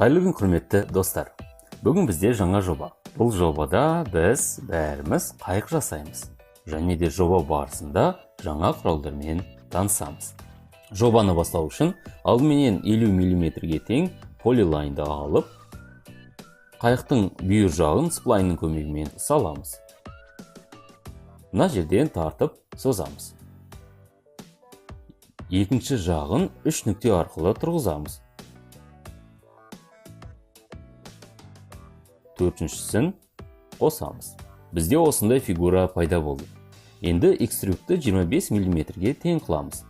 Қайырлы күн құрметті достар. Бүгін бізде жаңа жоба. Бұл жобада біз бәріміз қайық жасаймыз. Және де жоба барысында жаңа құралдармен танысамыз. Жобаны бастау үшін алдыменен 50 мм-ге тең полилайнды алып, қайықтың бүйір жағын сплайнның көмегімен саламыз. Мына жерден тартып созамыз. Екінші жағын 3 нүкте арқылы тұрғызамыз. Төртіншісін қосамыз. Бізде осындай фигура пайда болды. Енді экструдты 25 мм-ге тең қыламыз.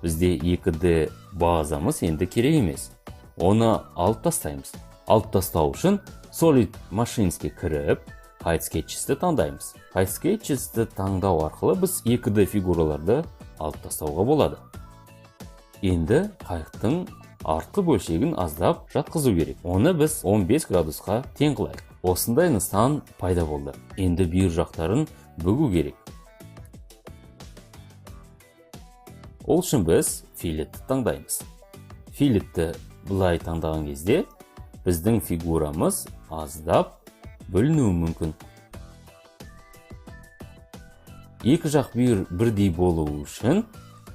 Бізде 2D базамыз енді керек емес. Оны алып тастаймыз. Алып тастау үшін Solid Machines'ке кіріп, Hide Sketches'ті таңдаймыз. Hide Sketches'ті таңдау арқылы біз 2D фигураларды алып тастауға болады. Енді қайықтың артқы бөлшегін аздап жатқызу керек. Оны біз 15 градусқа тең қылайық. Осындай нысан пайда болды. Енді бүйір жақтарын бүгу керек. Ол үшін біз филетті таңдаймыз. Филетті бұлай таңдаған кезде біздің фигурамыз аздап бөлінуі мүмкін. Екі жақ бүйір бірдей болуы үшін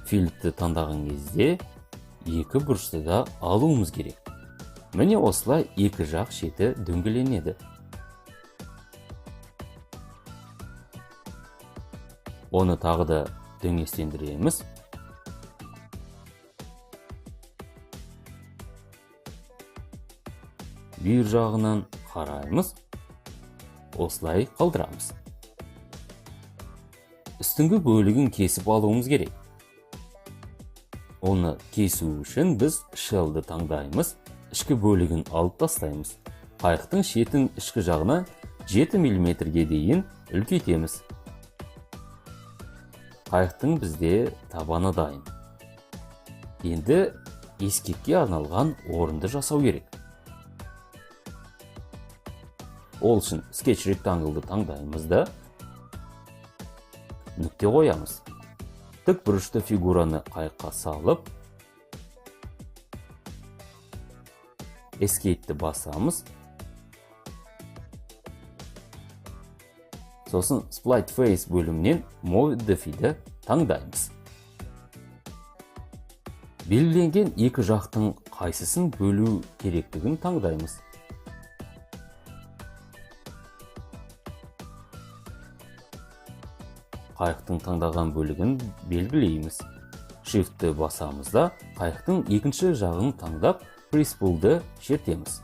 филетті таңдаған кезде екі бұрышты да алуымыз керек. Міне осылай екі жақ шеті дөңгеленеді. Оны тағы да дөңестендіреміз. Бүйір жағынан қараймыз. Осылай қалдырамыз. Үстіңгі бөлігін кесіп алуымыз керек. Оны кесу үшін біз shellді таңдаймыз, ішкі бөлігін алып тастаймыз. Қайықтың шетін ішкі жағына 7 мм-ге дейін үлкейтеміз. Қайықтың бізде табаны дайын. Енді ескекке арналған орынды жасау керек. Ол үшін Sketch Rectangle'ды таңдаймыз да нүкте қоямыз. Тік бұрышты фигураны қайыққа салып, Escape'ті басамыз. Сосын Split Face бөлімінен Modify'ді таңдаймыз. Белгіленген екі жақтың қайсысын бөлу керектігін таңдаймыз. Қайықтың таңдаған бөлігін белгілейміз. Shift'ті басамыз да қайықтың екінші жағын таңдап, Press-Pull'ды шертеміз.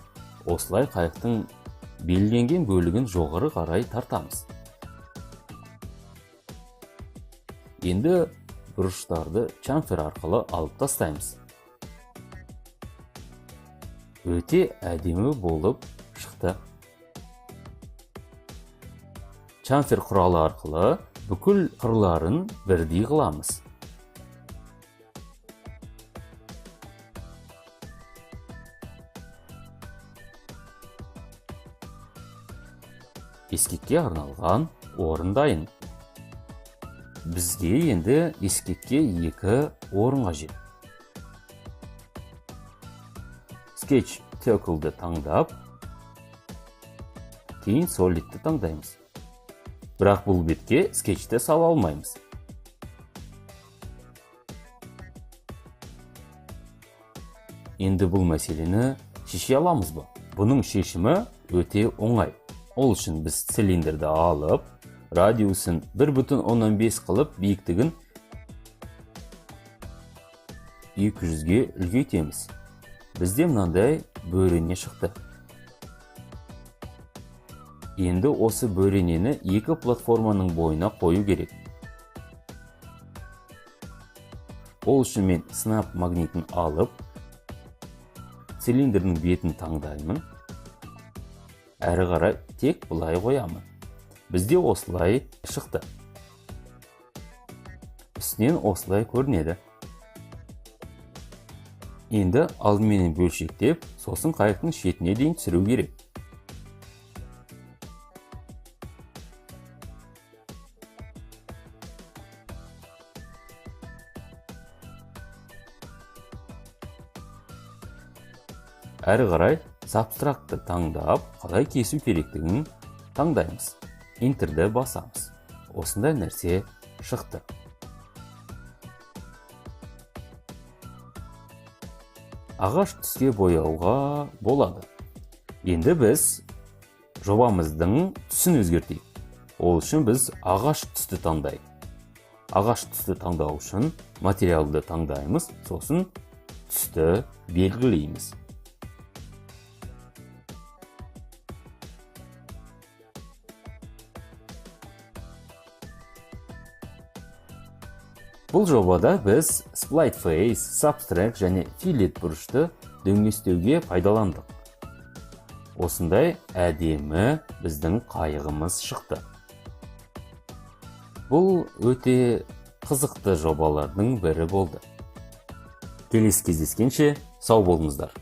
Осылай қайықтың белгіленген бөлігін жоғары қарай тартамыз. Енді бұрыштарды чамфер арқылы алып тастаймыз. Өте әдемі болып шықты. Чамфер құралы арқылы бүкіл қырларын бірдей қыламыз. Ескекке арналған орын дайын. Бізге енді ескекке екі орын қажет. Sketch Circle'ды таңдап, кейін Solid'ті таңдаймыз. Бірақ бұл бетке скетчті сала алмаймыз. Енді бұл мәселені шеше аламыз ба? Бұның шешімі өте оңай. Ол үшін біз цилиндрді алып, радиусын 1,15 қылып, биіктігін 200-ге үлкейтеміз. Бізде мынандай бөрене шықты. Енді осы бөренені екі платформаның бойына қою керек. Ол үшін мен Snap магнитін алып, цилиндрдің бетін таңдаймын. Әрі қарай тек бұлай қоямын. Бізде осылай шықты. Үстінен осылай көрінеді. Енді алдыменен бөлшектеп, сосын қайықтың шетіне дейін түсіру керек. әрі қарай сабстрактты таңдап, қалай кесу керектігін таңдаймыз. Интерді басамыз. Осындай нәрсе шықты. Ағаш түске бояуға болады. Енді біз жобамыздың түсін өзгертейік. Ол үшін біз ағаш түсті таңдайық. Ағаш түсті таңдау үшін материалды таңдаймыз, сосын түсті белгілейміз. Бұл жобада біз Split Face, Subtract және Fillet бұрышты дөңестеуге пайдаландық. Осындай әдемі біздің қайығымыз шықты. Бұл өте қызықты жобалардың бірі болды. Келесі кездескенше сау болыңыздар.